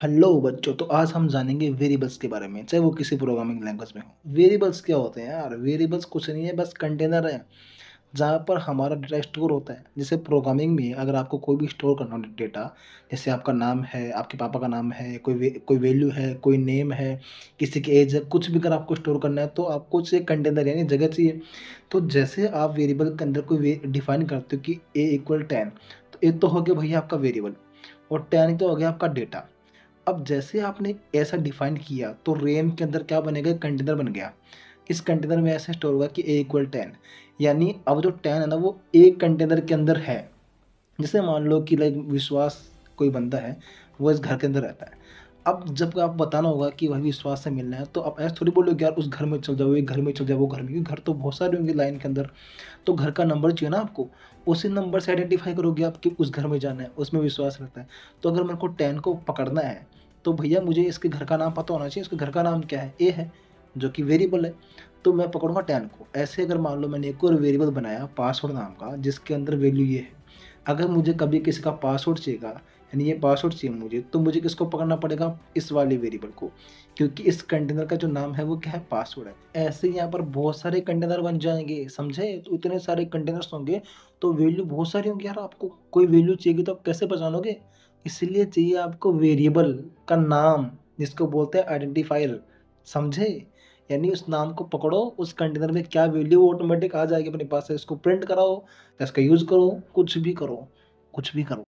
Hello बच्चों, तो आज हम जानेंगे वेरिएबल्स के बारे में, चाहे वो किसी प्रोग्रामिंग लैंग्वेज में हो। वेरिएबल्स क्या होते हैं यार? वेरिएबल्स कुछ नहीं है, बस कंटेनर है जहाँ पर हमारा डेटा स्टोर होता है। जैसे प्रोग्रामिंग में अगर आपको कोई भी स्टोर करना हो डेटा, जैसे आपका नाम है, आपके पापा का नाम है, कोई वैल्यू है, कोई नेम है, किसी की एज है, कुछ भी अगर आपको स्टोर करना है तो आपको चाहिए कंटेनर यानी जगह चाहिए। तो जैसे आप वेरिएबल के अंदर कोई डिफाइन करते हो कि ए इक्वल 10, तो ये तो हो गया भैया आपका वेरिएबल, और 10 तो हो गया आपका डेटा। अब जैसे आपने ऐसा डिफाइन किया तो रेम के अंदर क्या बनेगा, कंटेनर बन गया। इस कंटेनर में ऐसे स्टोर होगा कि ए इक्वल 10, यानी अब जो 10 है ना वो एक कंटेनर के अंदर है। जैसे मान लो कि लाइक विश्वास कोई बंदा है, वो इस घर के अंदर रहता है। अब जब आप बताना होगा कि वही विश्वास से मिलना है, तो आप ऐसे थोड़ी बोलोगे यार उस घर में चल जाओ, ये घर में चल जाओ, वो घर में, क्योंकि घर तो बहुत सारे होंगे लाइन के अंदर। तो घर का नंबर चाहिए ना आपको, उसी नंबर से आइडेंटिफाई करोगे आप कि उस घर में जाना है, उसमें विश्वास रहता है। तो अगर मेरे को 10 को पकड़ना है तो भैया मुझे इसके घर का नाम पता होना चाहिए। इसके घर का नाम क्या है? ए है, जो कि वेरिएबल है। तो मैं पकड़ूंगा 10 को। ऐसे अगर मान लो मैंने एक और वेरिएबल बनाया पासवर्ड नाम का, जिसके अंदर वैल्यू ये है। अगर मुझे कभी किसी का पासवर्ड चाहिएगा, यानी ये पासवर्ड चाहिए मुझे, तो मुझे किसको पकड़ना पड़ेगा? इस वाले वेरिएबल को, क्योंकि इस कंटेनर का जो नाम है वो क्या है? पासवर्ड है। ऐसे यहाँ पर बहुत सारे कंटेनर बन जाएंगे, समझे? तो इतने सारे कंटेनर्स होंगे तो वैल्यू बहुत सारी होंगी यार। आपको कोई वैल्यू चाहिए तो आप कैसे पहचानोगे? इसलिए चाहिए आपको वेरिएबल का नाम, जिसको बोलते हैं आइडेंटिफायर, समझे? यानी उस नाम को पकड़ो, उस कंटेनर में क्या वैल्यू ऑटोमेटिक आ जाएगी अपने पास से। इसको प्रिंट कराओ, इसका यूज करो, कुछ भी करो, कुछ भी करो।